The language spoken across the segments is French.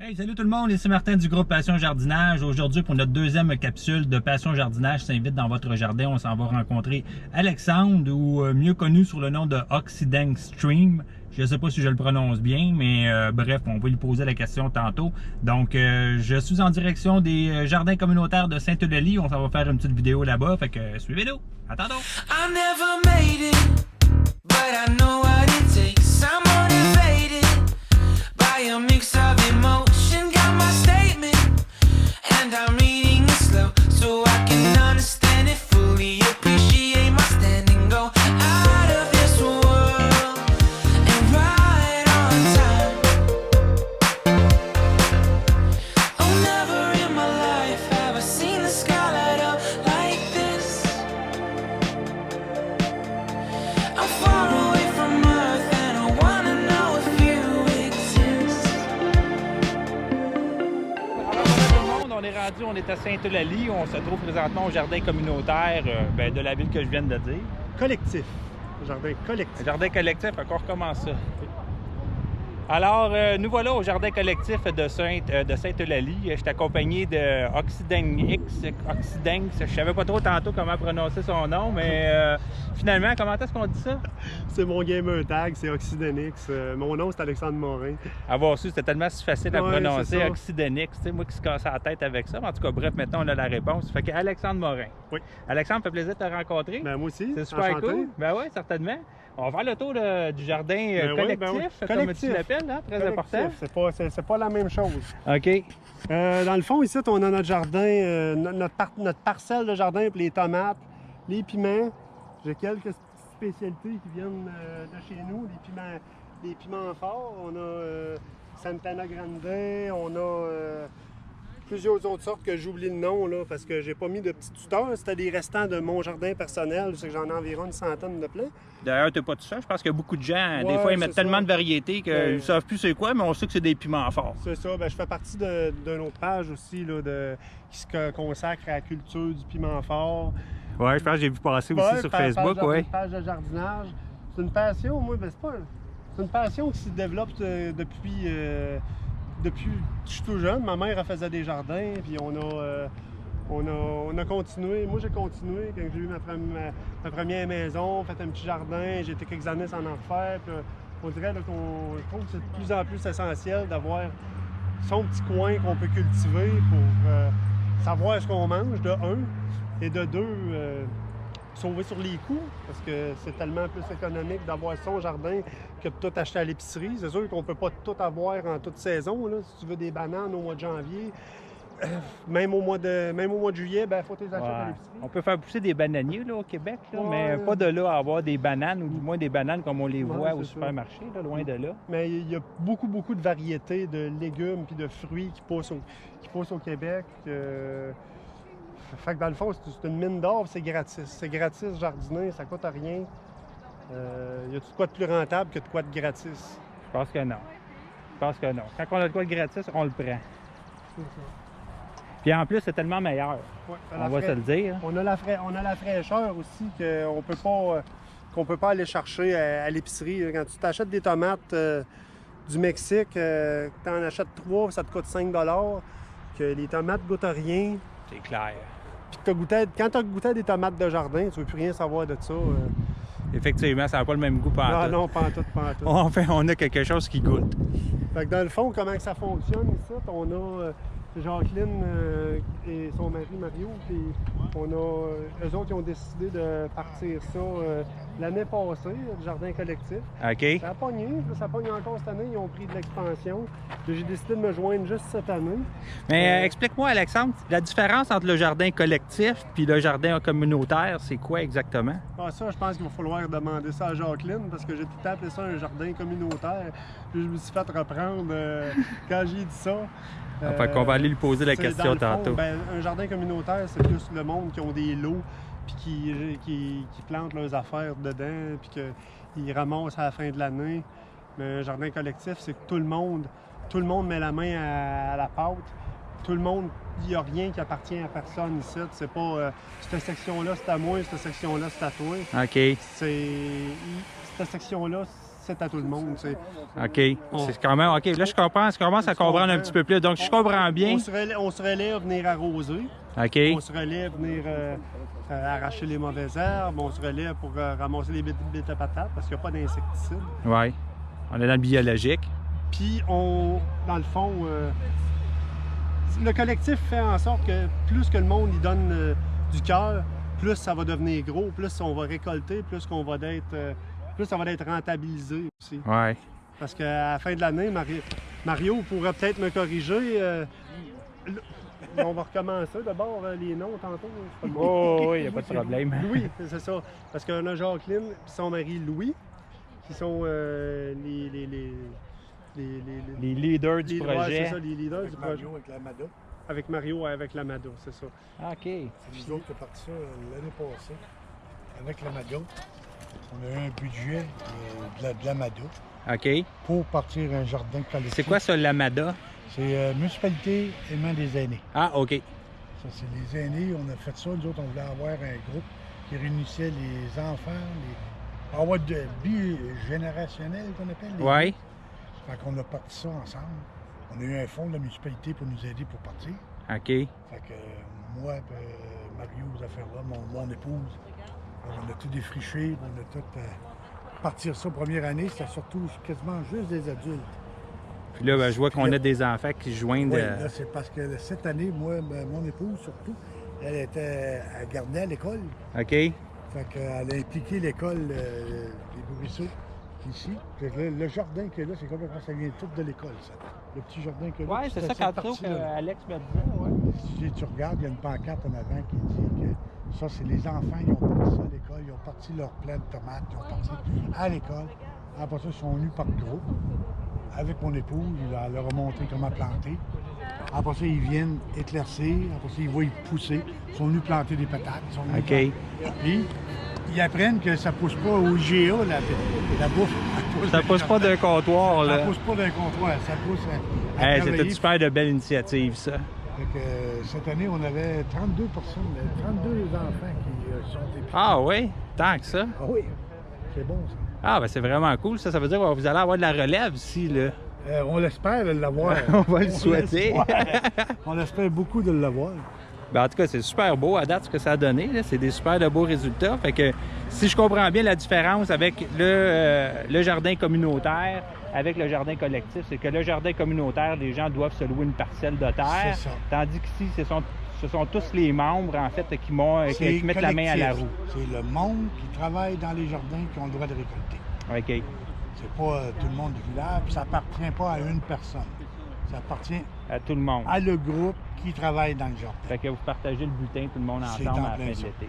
Hey, salut tout le monde, ici Martin du groupe Passion Jardinage. Aujourd'hui, pour notre deuxième capsule de Passion Jardinage, s'invite dans votre jardin. On s'en va rencontrer Alexandre, ou mieux connu sous le nom de Occident Stream. Je ne sais pas si je le prononce bien, mais bref, on va lui poser la question tantôt. Donc, je suis en direction des jardins communautaires de Sainte-Eulalie. On s'en va faire une petite vidéo là-bas, fait que suivez-nous. Attendons! I never made it, but I know what it takes. I'm motivated by a mix of emotion. Got my statement, and I'm reading it slow so I can understand it fully. Appreciate my standing, go out of this world and right on time. Oh, never in my life have I seen the sky light up like this. I'm far away from Earth and I wanna know if you exist. Alors, bonjour tout le monde, on est à Sainte-Eulalie. On se trouve présentement au jardin communautaire de la ville que je viens de dire. Collectif. Jardin collectif. Jardin collectif, on recommence ça. Alors, nous voilà au jardin collectif de Sainte-Eulalie. Je suis accompagné de Occident. Je savais pas trop tantôt comment prononcer son nom, mais finalement, comment est-ce qu'on dit ça? C'est mon gamer tag, c'est Occidenix. Mon nom, c'est Alexandre Morin. Avoir su, c'était tellement si facile à Ouais, prononcer, c'est ça. Occidenix. Tu sais, moi qui se cassais la tête avec ça. Mais en tout cas, bref, maintenant, on a la réponse. Fait que Alexandre Morin. Oui. Alexandre, fait plaisir de te rencontrer. Ben, moi aussi. C'est super enchanté. cool. Ben oui, certainement. On va faire le tour du jardin Ben oui, collectif, ben oui. comme Collectif. tu l'appelles, hein? Très Collectif. important. C'est pas la même chose. OK. Dans le fond, ici, on a notre jardin, notre parcelle de jardin pour les tomates, les piments. J'ai quelques spécialités qui viennent de chez nous, les piments forts. On a Santana Grande, on a plusieurs autres sortes que j'oublie le nom là, parce que j'ai pas mis de petits tuteurs. C'était des restants de mon jardin personnel. Je sais que j'en ai environ une centaine de plants. D'ailleurs, t'es pas tout seul. Je pense que beaucoup de gens, des Ouais, fois, ils mettent c'est tellement ça. de variétés qu'ils Ben, ne savent plus c'est quoi, mais on sait que c'est des piments forts. C'est ça. Ben, je fais partie d'une autre page aussi là, qui se consacre à la culture du piment fort. Ouais, je pense que j'ai vu passer aussi Ouais, sur page Facebook, de- ouais. page de jardinage. C'est une passion, moi, ben, c'est une passion qui se développe depuis que je suis tout jeune. Ma mère, elle faisait des jardins, puis on a continué. Moi, j'ai continué quand j'ai eu ma première maison, fait un petit jardin. J'ai été quelques années sans en refaire. Puis, on dirait là, je trouve que c'est de plus en plus essentiel d'avoir son petit coin qu'on peut cultiver pour savoir ce qu'on mange, de un, et de deux, sauver sur les coûts, parce que c'est tellement plus économique d'avoir son jardin que de tout acheter à l'épicerie. C'est sûr qu'on ne peut pas tout avoir en toute saison. Là. Si tu veux des bananes au mois de janvier, même au mois de juillet, il faut les acheter à Ouais. l'épicerie. On peut faire pousser des bananiers là, au Québec, là, Ouais. mais pas de là à avoir des bananes, ou du moins des bananes comme on les Ouais, voit c'est au ça. supermarché, là, loin de là. Mais il y a beaucoup de variétés de légumes et de fruits qui poussent au Québec. Fait que dans le fond, c'est une mine d'or, c'est gratis. C'est gratis jardiner, ça coûte rien. Y a-tu de quoi de plus rentable que de quoi de gratis? Je pense que non. Je pense que non. Quand on a de quoi de gratis, on le prend. C'est ça. Puis en plus, c'est tellement meilleur. Ouais, On va se le dire. On a la fraîcheur aussi qu'on peut pas aller chercher à l'épicerie. Quand tu t'achètes des tomates du Mexique, que tu en achètes 3, ça te coûte 5 $, que les tomates goûtent à rien. C'est clair. Puis quand tu as goûté à des tomates de jardin, tu veux plus rien savoir de ça. Effectivement, ça n'a pas le même goût Ah pantoute. non, pas en tout, pas en tout. Enfin, on a quelque chose qui goûte. Fait que dans le fond, comment que ça fonctionne ici? On a Jacqueline et son mari Mario, puis on a eux autres qui ont décidé de partir ça l'année passée, le jardin collectif. OK? Ça a pogné, là, ça pogne encore cette année, ils ont pris de l'expansion. Puis j'ai décidé de me joindre juste cette année. Mais explique-moi, Alexandre, la différence entre le jardin collectif puis le jardin communautaire, c'est quoi exactement? Ah, ça, je pense qu'il va falloir demander ça à Jacqueline, parce que j'ai tout le temps appelé ça un jardin communautaire. Puis je me suis fait reprendre quand j'ai dit ça. Fait qu'on va aller lui poser la C'est question dans le fond, tantôt. ben, un jardin communautaire, c'est plus le monde qui ont des lots puis qui plantent leurs affaires dedans puis qu'ils ramassent à la fin de l'année. Mais un jardin collectif, c'est que tout le monde met la main à la pâte. Tout le monde, il n'y a rien qui appartient à personne ici. C'est pas cette section-là, c'est à moi, cette section-là, c'est à toi. OK. Cette section-là, à tout le monde. Tu sais. OK. C'est quand même... OK, là, je commence à comprendre un petit peu plus. Donc, je comprends bien. On se relève venir arroser. OK. On se relève venir arracher les mauvaises herbes. On se relève pour ramasser les bêtes de patates parce qu'il n'y a pas d'insecticides. Oui. On est dans le biologique. Puis, dans le fond, le collectif fait en sorte que plus que le monde y donne du cœur, plus ça va devenir gros, plus on va récolter, plus ça va être rentabilisé aussi. Oui. Parce qu'à la fin de l'année, Mario pourrait peut-être me corriger. On va recommencer d'abord les noms tantôt. Oh, oui, il n'y a pas de problème. Louis, c'est ça. Parce qu'on a Jacqueline et son mari Louis, qui sont Les leaders du projet. Ouais, c'est ça, les leaders du projet. Mario avec l'Amada. Avec Mario et avec l'Amada, c'est ça. OK. C'est nous autres qui avons parti ça l'année passée. Avec l'Amada, on a eu un budget de l'Amada OK. pour partir un jardin collectif. C'est quoi ça, l'Amada? C'est municipalité aimant des aînés. Ah, OK. Ça, c'est les aînés. On a fait ça. Nous autres, on voulait avoir un groupe qui réunissait les enfants, pour avoir de bi-générationnel qu'on appelle. Oui. Fait qu'on a parti ça ensemble. On a eu un fonds de la municipalité pour nous aider pour partir. OK. Fait que moi, Mario, Zafera, mon épouse, on a tout défriché, on a tout partir ça première année, c'était surtout quasiment juste des adultes. Puis là, ben, je vois qu'on a des enfants qui se joignent. Oui, là, c'est parce que cette année, moi, mon épouse surtout, elle gardait à l'école. OK. Fait qu'elle a impliqué l'école des Bourrisseaux ici. Le jardin qui est là, c'est complètement, ça vient tout de l'école, ça. Le petit jardin que là. Oui, c'est ça quand Alex me disait. Ouais. Si tu regardes, il y a une pancarte en avant qui dit que ça, c'est les enfants, ils ont parti ça à l'école, ils ont parti leur plant de tomates, ils ont parti à l'école. Après ça, ils sont venus par groupe. Avec mon épouse, il leur a montré comment planter. Après ça, ils viennent éclaircir. Après ça, ils voient pousser. Ils sont venus planter des patates. Ils sont venus Puis, ils apprennent que ça pousse pas au IGA, la bouffe. Ça pousse pas d'un comptoir, là. Ça pousse pas d'un comptoir. Ça pousse à Hey, travailler. c'était une super de belle initiative, ça. Fait que, cette année, on avait 32 personnes, 32 enfants qui sont épiqués. Ah oui? Tant que ça? Ah oui, c'est bon ça. Ah, ben c'est vraiment cool. Ça veut dire que vous allez avoir de la relève ici, là. On l'espère de l'avoir. On va le souhaiter. On espère beaucoup de l'avoir. Ben, en tout cas, c'est super beau à date ce que ça a donné. C'est des super de beaux résultats. Fait que si je comprends bien la différence avec le jardin communautaire, avec le jardin collectif, c'est que le jardin communautaire, les gens doivent se louer une parcelle de terre. C'est ça. Tandis qu'ici, ce sont tous les membres, en fait, qui mettent la main à la roue. C'est le monde qui travaille dans les jardins qui ont le droit de récolter. OK. C'est pas tout le monde du village, puis ça appartient pas à une personne. Ça appartient À tout le monde. à le groupe qui travaille dans le jardin. Fait que vous partagez le butin, tout le monde C'est ensemble en à la fin plein de ça. l'été.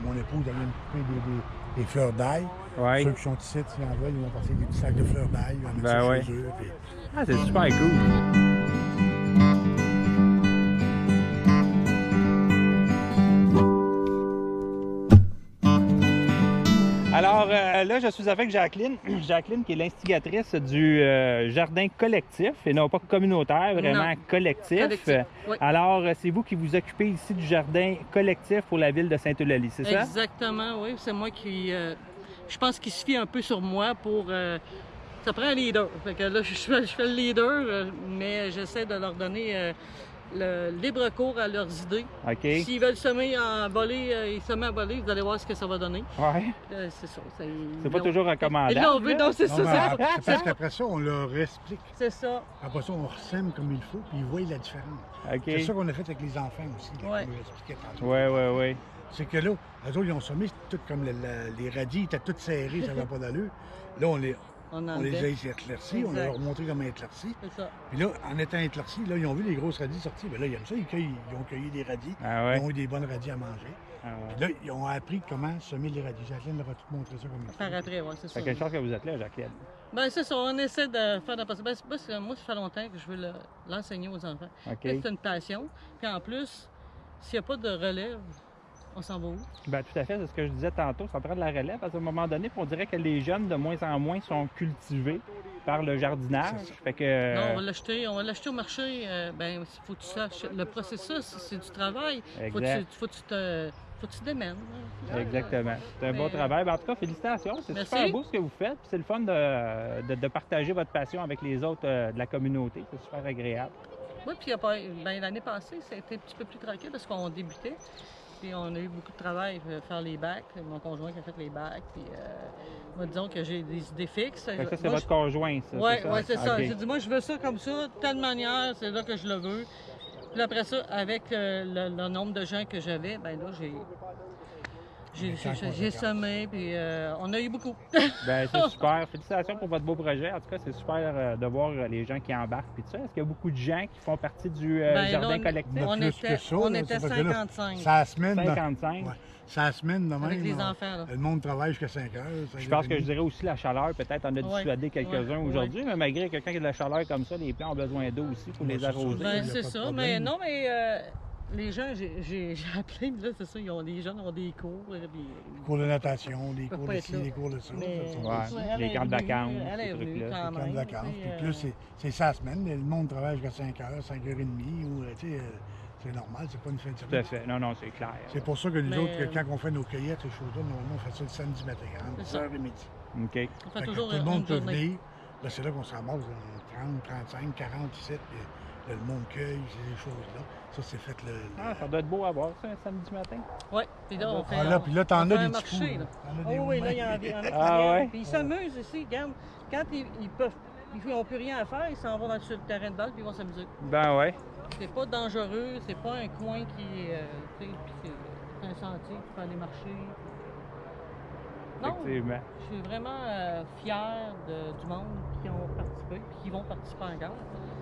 Mon épouse elle vient de couper des fleurs d'ail. Ouais. Ceux qui sont ici, s'ils en veulent, ils vont passer des petits sacs de fleurs d'ail, ils vont mettre Ben ça ouais. chez eux. Puis... Ah, c'est super cool. Alors là, je suis avec Jacqueline. Jacqueline qui est l'instigatrice du jardin collectif et non pas communautaire, vraiment Non. collectif. Collectif, oui. Alors, c'est vous qui vous occupez ici du jardin collectif pour la ville de Sainte-Eulalie, c'est ça? Exactement, oui. C'est moi qui... je pense qu'il se fie un peu sur moi pour... ça prend un leader. Fait que là, je fais le leader, mais j'essaie de leur donner le libre cours à leurs idées. OK. S'ils veulent semer en volée, ils sement en volée, vous allez voir ce que ça va donner. Ouais. C'est ça. C'est pas toujours Et recommandable. là, on veut... Non, c'est Non, ça. mais c'est parce qu'après ça, on leur explique. C'est ça. Après ça, on ressème comme il faut, puis ils voient la différence. OK. C'est ça qu'on a fait avec les enfants aussi, là, Ouais. comme je l'expliquais tantôt. Ouais. C'est que là, eux autres, ils ont semé tout comme les radis, ils étaient tous serrés, ça n'avait pas d'allure. Là, on les On a enlevait. éclaircis, on Exact. leur a montré comment éclaircis. C'est ça. Puis là, en étant éclaircis, là, ils ont vu les grosses radis sortir. Bien là, ils aiment ça, ils ont cueilli des radis. Ah ouais? Ils ont eu des bonnes radis à manger. Ah ouais. Puis là, ils ont appris comment semer les radis. Jacqueline leur a tout montré ça comme il faut. Par après, oui, c'est ça. Fait quelle chance que vous êtes là, Jacqueline. Ben c'est ça, on essaie de faire de passer. Ben, moi, ça fait longtemps que je veux l'enseigner aux enfants. OK. C'est une passion. Puis en plus, s'il n'y a pas de relève, on s'en va où? Ben, tout à fait, c'est ce que je disais tantôt, ça prend de la relève. À un moment donné, puis on dirait que les jeunes, de moins en moins, sont cultivés par le jardinage. C'est ça. Fait que... Non, on va l'acheter au marché. Ben, il faut que tu saches. Le processus, c'est du travail. Exact. Faut que tu faut que tu te démènes. Exactement. C'est un bon Mais- travail. Ben, en tout cas, félicitations. C'est Merci. super beau ce que vous faites. Puis c'est le fun de partager votre passion avec les autres de la communauté. C'est super agréable. Oui, puis l'année passée, ça a été un petit peu plus tranquille parce qu'on débutait. Puis on a eu beaucoup de travail pour faire les bacs. Mon conjoint qui a fait les bacs. Puis moi, disons que j'ai des idées fixes. Fait que ça, c'est Moi, votre conjoint, ça? Oui, c'est ça? ouais, c'est ça. OK. J'ai dit, moi, je veux ça comme ça, de telle manière, c'est là que je le veux. Puis après ça, avec le nombre de gens que j'avais, ben là, j'ai semé, puis on a eu beaucoup. Ben, c'est super. Félicitations pour votre beau projet. En tout cas, c'est super de voir les gens qui embarquent. Puis tout ça, est-ce qu'il y a beaucoup de gens qui font partie du Ben, là, jardin collectif? Mais On plus était- que ça, on là, était c'est parce que là, 55. C'est la semaine. 55. Ouais. C'est la semaine de même. Avec les là. enfants, là. Le monde travaille jusqu'à 5 heures. Je pense que je dirais aussi la chaleur. Peut-être on a Ouais. dissuadé quelques-uns Ouais. aujourd'hui, mais malgré quelqu'un qui a de la chaleur comme ça, les plants ont besoin d'eau aussi pour Ouais, les c'est ça. arroser. Il y Ben, a c'est pas de ça. problème. Mais non, mais les gens, j'ai appelé, là, c'est ça, les jeunes ont des cours. Puis, Des cours de natation, des peuvent cours pas de être ci, là. des cours de ça. mais- ça, Ouais. ça, elle les est camps de venue, vacances, Elle est ces venue trucs-là. quand les camps de même. vacances. puis, Puis là, c'est ça la semaine. Le monde travaille jusqu'à 5 heures, 5h30. Ou, tu sais, c'est normal, c'est pas une fin de Tout à semaine. fait. Non, non, c'est clair. C'est pour ça que nous Mais, autres, quand on fait nos cueillettes et choses-là, normalement, on fait ça le samedi matin, entre C'est ça. 10h et midi. OK. on fait Fait que toujours tout le monde une peut journée. venir. Là, c'est là qu'on se ramasse 30, 35, 40 ici. Puis là, le monde cueille, ces choses-là. Ça, c'est fait le. Ah, ça doit être beau à voir, ça, un samedi matin. Oui, puis là, on fait. Ah, là, puis là, t'en on as fait des un petits marché, coups, là. là. T'en as Oh des oui, là, il y en a moments. qui Ah ouais? Puis ils s'amusent ici, regarde. Quand ils n'ont plus rien à faire, ils s'en vont sur le terrain de balle puis ils vont s'amuser. Ben ouais. C'est pas dangereux, c'est pas un coin qui est. Tu sais, puis c'est un sentier, tu peux aller marcher. Non, Effectivement. je suis vraiment fier du monde qui ont participé puis qui vont participer encore.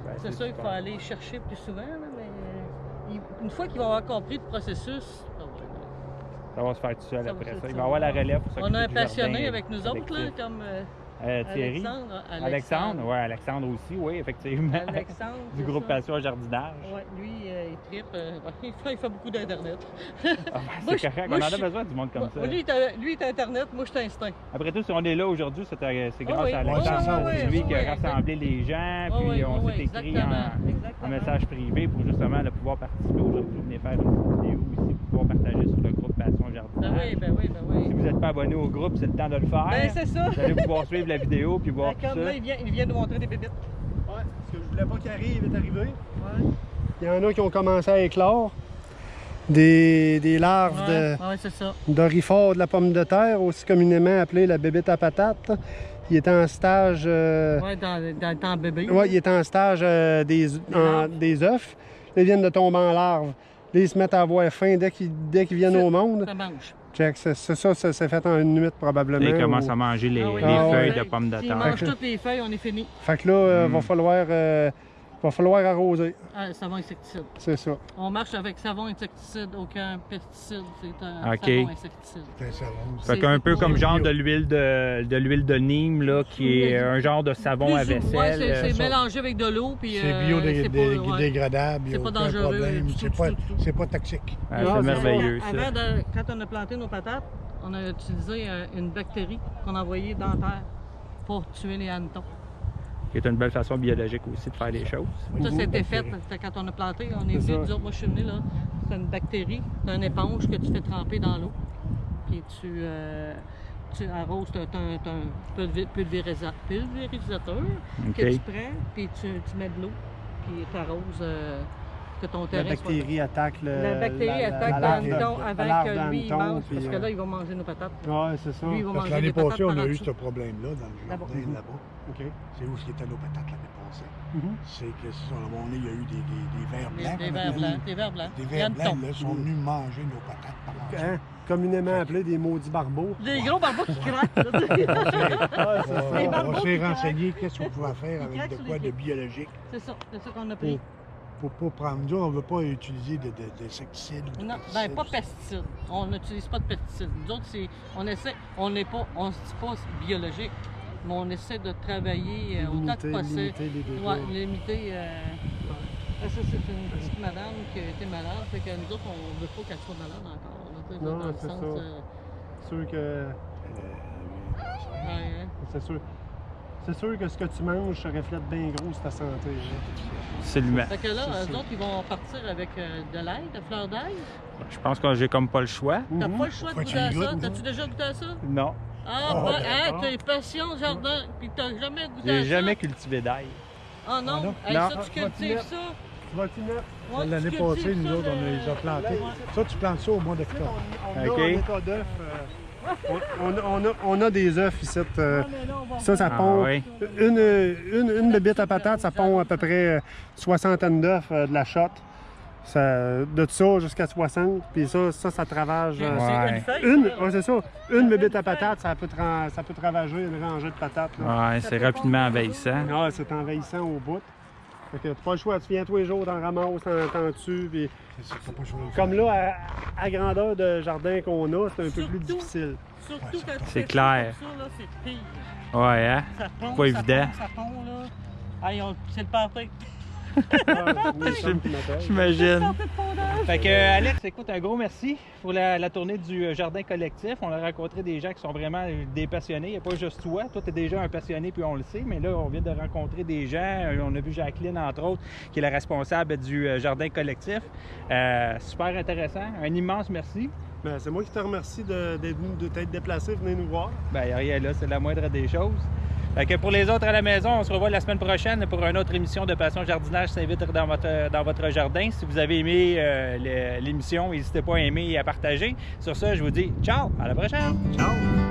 Ben, C'est sûr qu'il super. faut aller chercher plus souvent, là, mais une fois qu'ils vont avoir compris le processus, Ça va se faire tout seul Ça va après se ça. faire Il va y avoir la relève pour on s'occuper a un du passionné jardin avec nous autres, là, collectif. comme Thierry. Alexandre. Oui, Alexandre aussi, oui, effectivement. Alexandre, Du c'est groupe ça. Passion Jardinage. Ouais, lui, il tripe. Il fait beaucoup d'Internet. Ah, Moi, c'est je- correct, moi, on en a je- besoin du monde comme ça. Lui, il est Internet, moi, je suis instinct. Après tout, si on est là aujourd'hui, c'est grâce oui. à Ouais, Alexandre. c'est C'est lui oui, qui a oui, rassemblé les gens, Oui, puis oui, on oui, s'est écrit exactement, en exactement. message privé pour justement là, pouvoir participer aujourd'hui. Venez faire une petite vidéo aussi pour pouvoir partager sur le groupe Passion Ben Jardinage. oui, ben oui, ben oui. Si vous n'êtes pas abonné au groupe, c'est le temps de le faire. Ben, c'est ça. Vous allez pouvoir suivre la vidéo puis voir Ben, tout comme ça. là, il vient nous montrer des bébites. Ouais, ce que je voulais pas qu'il arrive est arrivé. Ouais. Il y en a qui ont commencé à éclore. Des larves Ouais, c'est ça. d'orifort de la pomme de terre, aussi communément appelée la bébête à patate. Il est en stage. Ouais, dans le temps bébé. Ouais, il est en stage larves. des œufs. Là, ils viennent de tomber en larves. Là, ils se mettent à avoir faim dès qu'ils viennent Ça- au monde. Ça mange. Check, c'est ça s'est fait en une nuit probablement. Ils commencent ou- à manger les, Ah oui, les ah feuilles ouais. de pommes de S'ils terre. mangent toutes les feuilles, on est fini. Fait que là, va falloir arroser. Ah, savon insecticide. C'est ça. On marche avec savon insecticide, aucun pesticide. C'est un Ok. savon insecticide. C'est ça, bon, Fait C'est- qu'un peu c'est comme pour- genre de l'huile de Nîmes, là, qui est un genre de savon Plus à ou- vaisselle. Ouais, c'est ça. mélangé avec de l'eau. Puis, C'est c'est pas- ouais. biodégradable, il n'y C'est a pas aucun dangereux, problème, du tout, du tout. c'est pas toxique. Ah, Non, c'est c'est merveilleux, ça. Avant quand on a planté nos patates, on a utilisé une bactérie qu'on a envoyée dans la terre pour tuer les hannetons. Qui est une belle façon biologique aussi de faire les choses. Ça, c'était fait. bactérie. C'était quand on a planté, on est C'est venu, ça. moi je suis venu là, c'est une bactérie, c'est une éponge que tu fais tremper dans l'eau. Puis tu arroses, tu as un pulvérisateur OK. que tu prends, puis tu mets de l'eau, puis tu arroses que ton La terrain soit... bactérie attaque le. La bactérie attaque la l'hanneton larve avant que lui il d'hanneton, mange, puis, parce que là, il va manger nos patates. Ouais, c'est ça. Lui, il va Parce manger que l'année des patates passée, on par en a eu dessous. ce problème-là dans le Là-bas. jardin là-bas. OK. C'est où c'était nos patates l'année passée. Mhm. C'est que sur le moment donné, il y a eu des vers Des blancs. vers qu'on appelle. blancs, des vers blancs. Des Des vers blancs, hannetons. là, sont venus manger nos patates par en dessous. Hein? Communément appelés des maudits barbeaux. Des gros barbeaux qui craquent. là. Ouais, c'est On ça. barbeaux s'est qui craquent. renseigné qu'est-ce qu'on pouvait faire Qui avec craquent de sur quoi les de pieds. biologique C'est ça qu'on a pris. pour pas prendre. Nous, on ne veut pas utiliser d'insecticides. ou de Non, pesticides. ben pas pesticides. On n'utilise pas de pesticides. Nous autres, on se dit pas biologique, mais on essaie de travailler autant que possible. Limiter les dégâts. Ouais, limiter. Ça, c'est une petite madame qui a été malade. Fait que nous autres, on ne veut pas qu'elle soit malade encore. Là, tu sais, Non, dans le c'est sens, ça. Sûr que. ouais, hein. C'est sûr. c'est sûr que ce que tu manges se reflète bien gros sur ta santé. Absolument. Fait que là, C'est eux ça. autres, ils vont partir avec de l'ail, de fleurs d'ail. Je pense que j'ai comme pas le choix. T'as Mhm. pas le choix de Faut que goûter tu à y ça? goûtes, T'as-tu déjà goûté à ça? Non. Ah, Ah, ouais, d'accord. t'es passion jardin, puis t'as jamais goûté à J'ai ça? jamais cultivé d'ail. Ah non? Ah non? Hey, Non. ça, tu Ah, tu cultives vas-y, ça? Tu vas-tu mettre? Ouais, tu L'année cultives passée, nous ça, autres, on les a plantés. Ça, tu plantes ça au mois d'octobre. On a Ok. un état d'œuf. On a des œufs ici. Ça Ah pond. oui. Une bébite à patate, ça pond à peu près 60 d'œufs de la shot. De ça jusqu'à 60. Puis ça travage. C'est Ouais. une feuille, ça, Ouais, c'est ça. Une bébite à patate, ça peut travager une rangée de patates. Là. Ouais, c'est rapidement envahissant. Ah, c'est envahissant au bout. Fait que t'as pas le choix, tu viens tous les jours, t'en ramasses, t'en tues. Puis C'est ça, t'as pas le choix de le comme faire. là, à grandeur de jardin qu'on a, c'est un peu plus Surtout. difficile. Surtout quand tu C'est fais clair. ça comme ça, là, c'est pire. Ouais, hein? Ça pond, Pas ça évident. pond, ça pond, là. Hey, c'est le party. Ah, mes chums qui m'appellent. J'imagine. Party de pondage. Fait que, Alex, écoute, un gros merci pour la tournée du jardin collectif. On a rencontré des gens qui sont vraiment des passionnés. Il n'y a pas juste toi. Toi, tu es déjà un passionné, puis on le sait. Mais là, on vient de rencontrer des gens. On a vu Jacqueline, entre autres, qui est la responsable du jardin collectif. Super intéressant. Un immense merci. Ben, c'est moi qui te remercie de t'être déplacé, venez nous voir. Ben, y a rien là, c'est la moindre des choses. Fait que pour les autres à la maison, on se revoit la semaine prochaine pour une autre émission de Passion Jardinage s'invite dans votre jardin. Si vous avez aimé l'émission, n'hésitez pas à aimer et à partager. Sur ça, je vous dis ciao, à la prochaine. Ciao!